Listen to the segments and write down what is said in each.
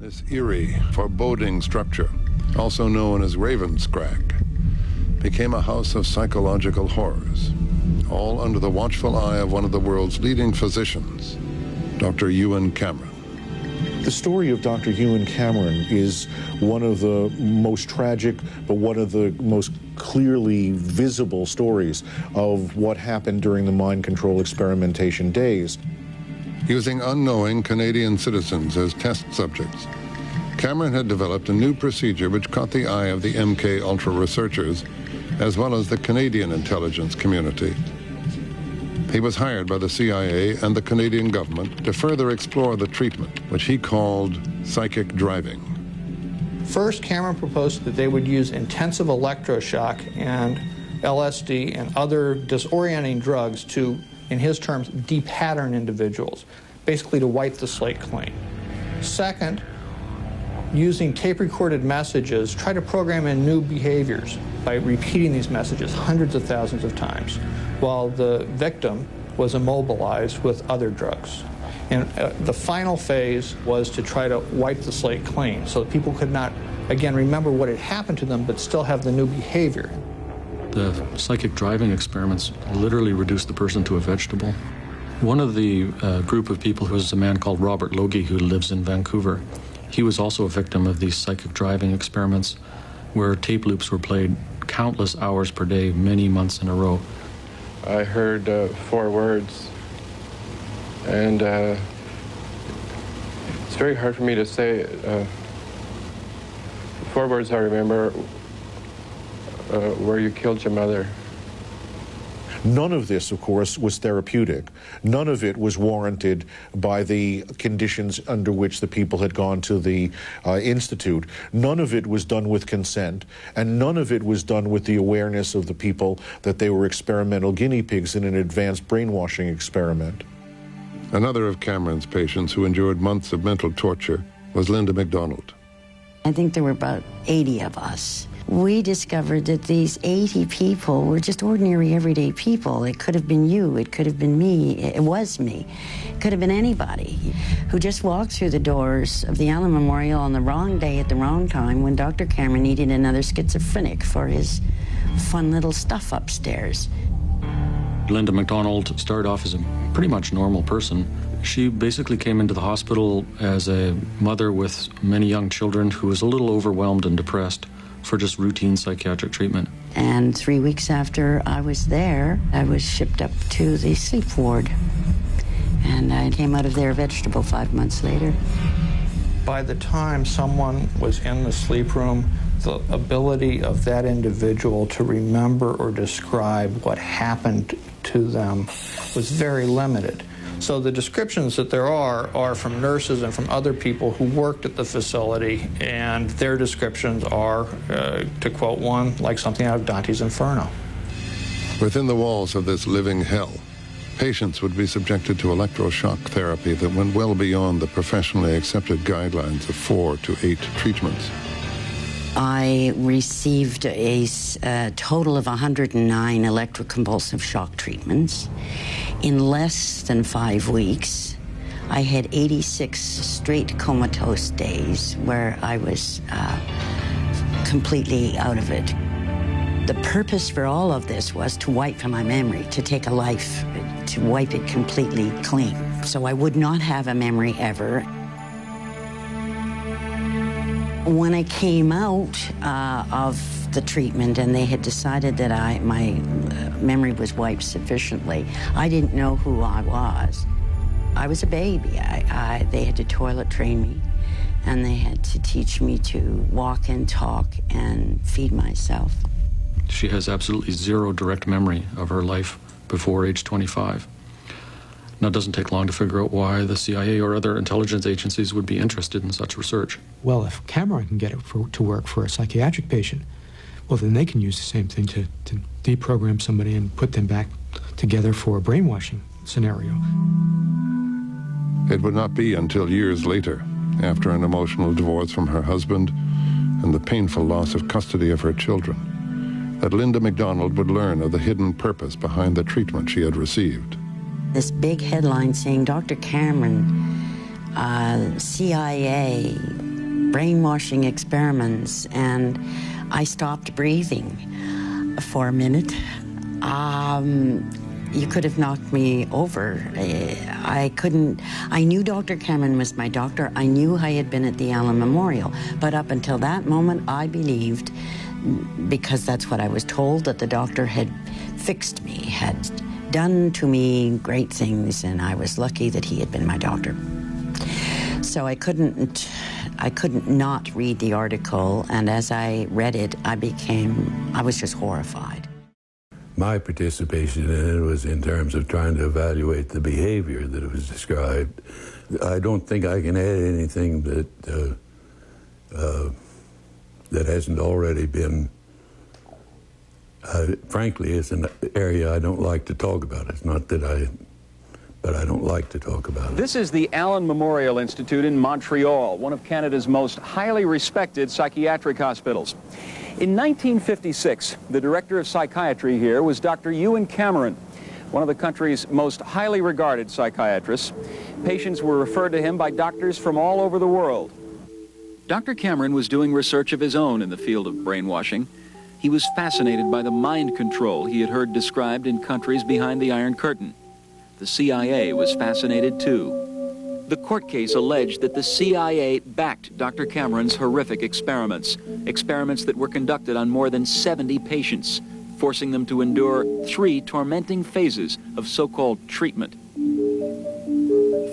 This eerie, foreboding structure, also known as Ravenscrag, became a house of psychological horrors, all under the watchful eye of one of the world's leading physicians, Dr. Ewan Cameron. The story of Dr. Ewan Cameron is one of the most tragic, but one of the most clearly visible stories of what happened during the mind control experimentation days. Using unknowing Canadian citizens as test subjects, Cameron had developed a new procedure which caught the eye of the MK Ultra researchers, as well as the Canadian intelligence community. He was hired by the CIA and the Canadian government to further explore the treatment, which he called psychic driving. First, Cameron proposed that they would use intensive electroshock and LSD and other disorienting drugs to, in his terms, de-pattern individuals, basically to wipe the slate clean. Second, using tape-recorded messages, try to program in new behaviors by repeating these messages hundreds of thousands of times, while the victim was immobilized with other drugs. And the final phase was to try to wipe the slate clean so that people could not, again, remember what had happened to them, but still have the new behavior. The psychic driving experiments literally reduced the person to a vegetable. One of the group of people was a man called Robert Logie, who lives in Vancouver. He was also a victim of these psychic driving experiments where tape loops were played countless hours per day, many months in a row. I heard 4 words, and it's very hard for me to say. 4 words I remember where you killed your mother. None of this, of course, was therapeutic. None of it was warranted by the conditions under which the people had gone to the institute. None of it was done with consent, and none of it was done with the awareness of the people that they were experimental guinea pigs in an advanced brainwashing experiment. Another of Cameron's patients who endured months of mental torture was Linda MacDonald. I think there were about 80 of us. We discovered that these 80 people were just ordinary, everyday people. It could have been you, it could have been me, it was me. It could have been anybody who just walked through the doors of the Allen Memorial on the wrong day at the wrong time when Dr. Cameron needed another schizophrenic for his fun little stuff upstairs. Linda MacDonald started off as a pretty much normal person. She basically came into the hospital as a mother with many young children who was a little overwhelmed and depressed for just routine psychiatric treatment. And 3 weeks after I was there, I was shipped up to the sleep ward. And I came out of there a vegetable 5 months later. By the time someone was in the sleep room, the ability of that individual to remember or describe what happened to them was very limited. So the descriptions that there are from nurses and from other people who worked at the facility, and their descriptions are, to quote one, like something out of Dante's Inferno. Within the walls of this living hell, patients would be subjected to electroshock therapy that went well beyond the professionally accepted guidelines of 4 to 8 treatments. I received a total of 109 electroconvulsive shock treatments. In less than 5 weeks, I had 86 straight comatose days where I was completely out of it. The purpose for all of this was to wipe my memory, to take a life, to wipe it completely clean. So I would not have a memory ever. When I came out of the treatment and they had decided that my memory was wiped sufficiently, I didn't know who I was. I was a baby. They had to toilet train me, and they had to teach me to walk and talk and feed myself. She has absolutely zero direct memory of her life before age 25. Now, it doesn't take long to figure out why the CIA or other intelligence agencies would be interested in such research. Well, if Cameron can get it to work for a psychiatric patient, well, then they can use the same thing to deprogram somebody and put them back together for a brainwashing scenario. It would not be until years later, after an emotional divorce from her husband and the painful loss of custody of her children, that Linda MacDonald would learn of the hidden purpose behind the treatment she had received. This big headline saying, Dr. Cameron, CIA brainwashing experiments, and I stopped breathing for a minute. You could have knocked me over. I knew Dr. Cameron was my doctor. I knew I had been at the Allen Memorial. But up until that moment, I believed, because that's what I was told, that the doctor had fixed me, had done to me great things, and I was lucky that he had been my doctor. So I couldn't not read the article, and as I read it, I was just horrified. My participation in it was in terms of trying to evaluate the behavior that was described. I don't think I can add anything that hasn't already been. Frankly, it's an area I don't like to talk about. It's not that but I don't like to talk about it. This is the Allen Memorial Institute in Montreal, one of Canada's most highly respected psychiatric hospitals. In 1956, the director of psychiatry here was Dr. Ewan Cameron, one of the country's most highly regarded psychiatrists. Patients were referred to him by doctors from all over the world. Dr. Cameron was doing research of his own in the field of brainwashing. He was fascinated by the mind control he had heard described in countries behind the Iron Curtain. The CIA was fascinated too. The court case alleged that the CIA backed Dr. Cameron's horrific experiments that were conducted on more than 70 patients, forcing them to endure 3 tormenting phases of so-called treatment.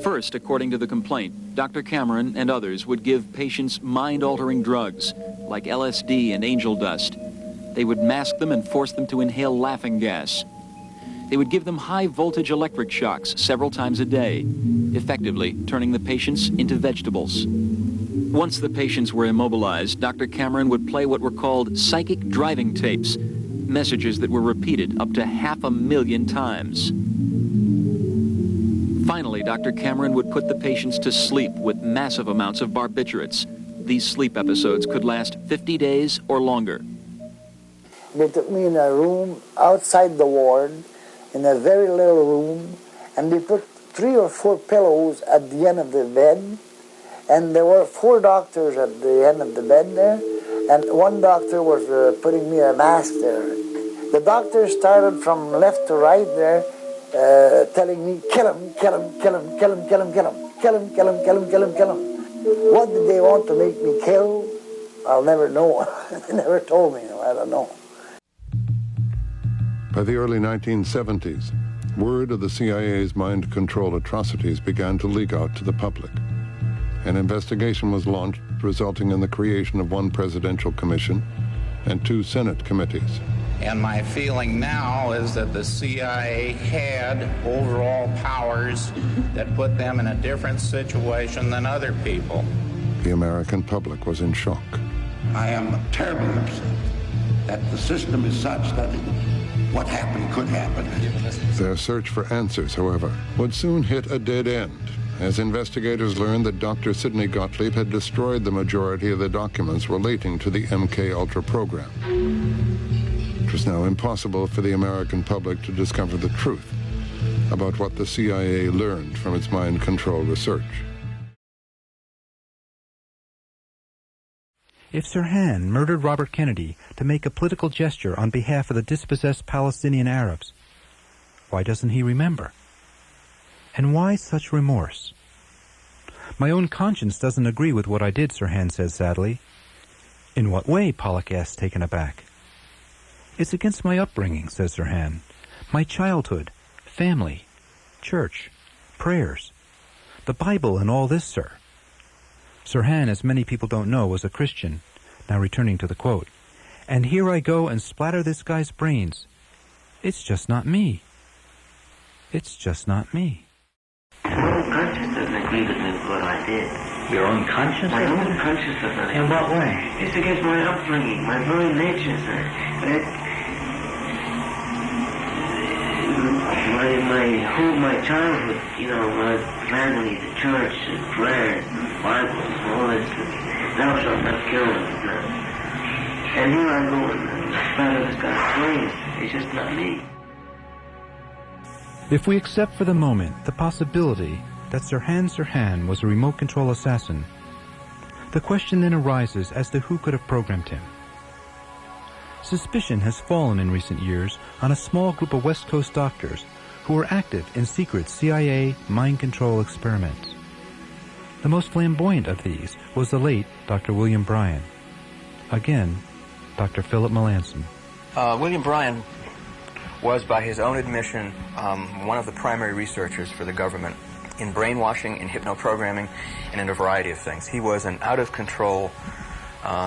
First, according to the complaint, Dr. Cameron and others would give patients mind-altering drugs like LSD and angel dust. They would mask them and force them to inhale laughing gas. They would give them high-voltage electric shocks several times a day, effectively turning the patients into vegetables. Once the patients were immobilized, Dr. Cameron would play what were called psychic driving tapes, messages that were repeated up to 500,000 times. Finally, Dr. Cameron would put the patients to sleep with massive amounts of barbiturates. These sleep episodes could last 50 days or longer. They took me in a room outside the ward, in a very little room, and they put 3 or 4 pillows at the end of the bed, and there were 4 doctors at the end of the bed there, and one doctor was putting me a mask there. The doctor started from left to right there, telling me, kill him, kill him, kill him, kill him, kill him, kill him, kill him, kill him, kill him, kill him, kill him. What did they want to make me kill? I'll never know. They never told me, I don't know. By the early 1970s, word of the CIA's mind control atrocities began to leak out to the public. An investigation was launched, resulting in the creation of 1 presidential commission and 2 Senate committees. And my feeling now is that the CIA had overall powers that put them in a different situation than other people. The American public was in shock. I am terribly upset that the system is such that what happened could happen. Their search for answers, however, would soon hit a dead end, as investigators learned that Dr. Sidney Gottlieb had destroyed the majority of the documents relating to the MK-Ultra program. It was now impossible for the American public to discover the truth about what the CIA learned from its mind control research. If Sirhan murdered Robert Kennedy to make a political gesture on behalf of the dispossessed Palestinian Arabs, why doesn't he remember? And why such remorse? My own conscience doesn't agree with what I did, Sirhan says sadly. In what way? Pollock asks, taken aback. It's against my upbringing, says Sirhan. My childhood, family, church, prayers, the Bible and all this, sir. Sirhan, as many people don't know, was a Christian. Now returning to the quote. And here I go and splatter this guy's brains. It's just not me. It's just not me. My own conscience doesn't agree with me with what I did. Your own conscience? My own conscience doesn't. In what way? It's against my upbringing, my very nature, sir. My childhood, my family, the church, the prayers, the Bibles, all this, thou shalt not kill. And here I go and splatter this guy's brains. It's just not me. If we accept for the moment the possibility that Sirhan was a remote control assassin, The question then arises as to who could have programmed him. Suspicion has fallen in recent years on a small group of West Coast doctors who were active in secret CIA mind control experiments. The most flamboyant of these was the late Dr. William Bryan. Again, Dr. Philip Melanson. William Bryan was, by his own admission, one of the primary researchers for the government in brainwashing, in hypnoprogramming, and in a variety of things. He was an out-of-control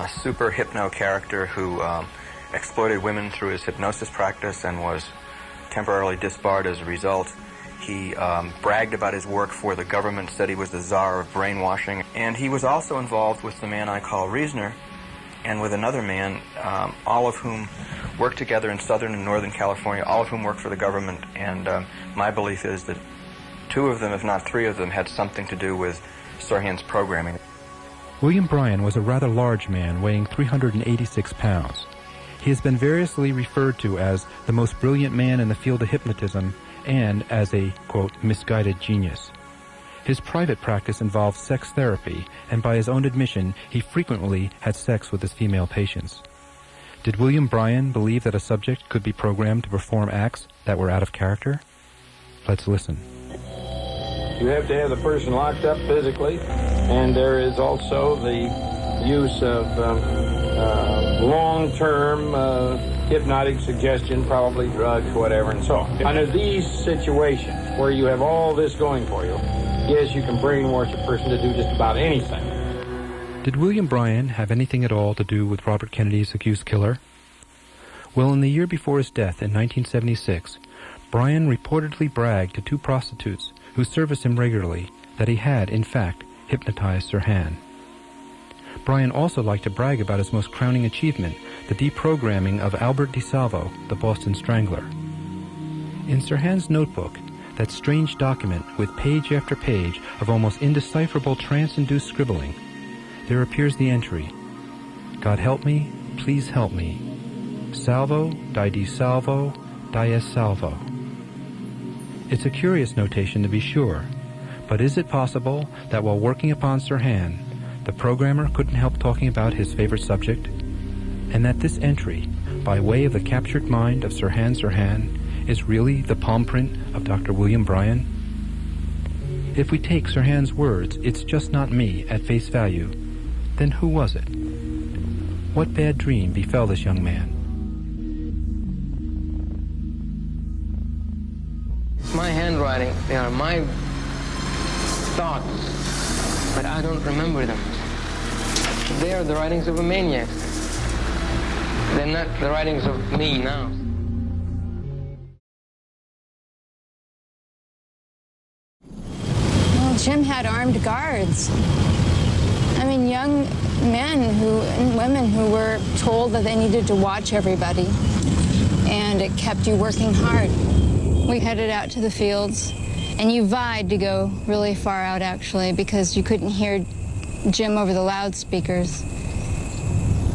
super hypno character who exploited women through his hypnosis practice and was temporarily disbarred as a result. He bragged about his work for the government, said he was the czar of brainwashing, and he was also involved with the man I call Reasoner and with another man, all of whom worked together in Southern and Northern California, all of whom worked for the government, and my belief is that two of them, if not three of them, had something to do with Sirhan's programming. William Bryan was a rather large man weighing 386 pounds. He has been variously referred to as the most brilliant man in the field of hypnotism and as a, quote, misguided genius. His private practice involved sex therapy, and by his own admission, he frequently had sex with his female patients. Did William Bryan believe that a subject could be programmed to perform acts that were out of character? Let's listen. You have to have the person locked up physically, and there is also the use of long-term hypnotic suggestion, probably drugs, whatever, and so on. Under these situations where you have all this going for you, yes, you can brainwash a person to do just about anything. Did William Bryan have anything at all to do with Robert Kennedy's accused killer? Well, in the year before his death in 1976, Bryan reportedly bragged to two prostitutes who serviced him regularly that he had, in fact, hypnotized Sirhan. Bryan also liked to brag about his most crowning achievement, the deprogramming of Albert DeSalvo, the Boston Strangler. In Sirhan's notebook, that strange document with page after page of almost indecipherable trance-induced scribbling, there appears the entry, God help me, please help me. Salvo, di DeSalvo, di es salvo. It's a curious notation to be sure, but is it possible that while working upon Sirhan, the programmer couldn't help talking about his favorite subject? And that this entry, by way of the captured mind of Sirhan, is really the palm print of Dr. William Bryan? If we take Sirhan's words, "It's just not me," at face value, then who was it? What bad dream befell this young man? My handwriting, they are my thoughts, but I don't remember them. They are the writings of a maniac. They're not the writings of me now. Well, Jim had armed guards. I mean, young men and women who were told that they needed to watch everybody, and it kept you working hard. We headed out to the fields, and you vied to go really far out, actually, because you couldn't hear Jim over the loudspeakers.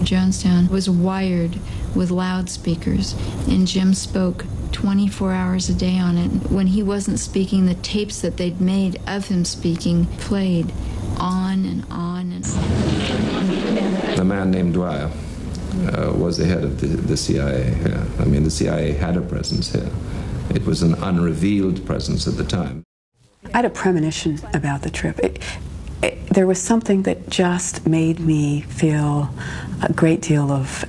Jonestown was wired with loudspeakers, and Jim spoke 24 hours a day on it. When he wasn't speaking, the tapes that they'd made of him speaking played on and on and on. A man named Dwyer was the head of the CIA here. I mean, the CIA had a presence here. It was an unrevealed presence at the time. I had a premonition about the trip. There was something that just made me feel a great deal of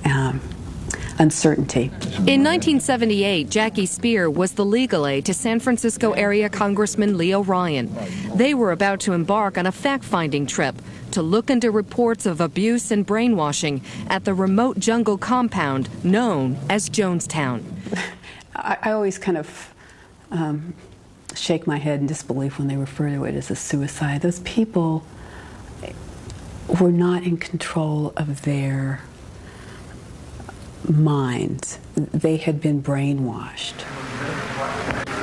uncertainty. In 1978, Jackie Spear was the legal aid to San Francisco area Congressman Leo Ryan. They were about to embark on a fact-finding trip to look into reports of abuse and brainwashing at the remote jungle compound known as Jonestown. I always kind of shake my head in disbelief when they refer to it as a suicide. Those people were not in control of their minds. They had been brainwashed.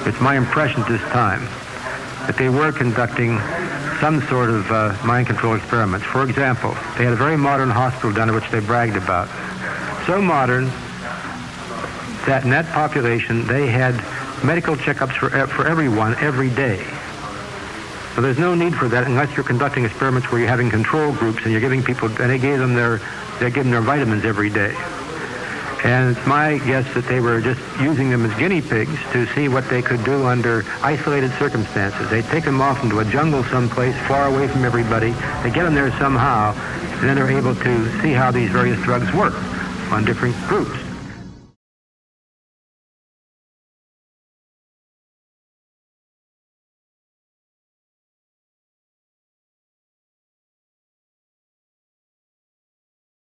It's my impression at this time that they were conducting some sort of mind control experiments. For example, they had a very modern hospital down there which they bragged about. So modern that in that population they had medical checkups for everyone every day. So there's no need for that unless you're conducting experiments where you're having control groups and you're giving people, and they gave them their vitamins every day. And it's my guess that they were just using them as guinea pigs to see what they could do under isolated circumstances. They'd take them off into a jungle someplace far away from everybody. They get them there somehow, and then they're able to see how these various drugs work on different groups.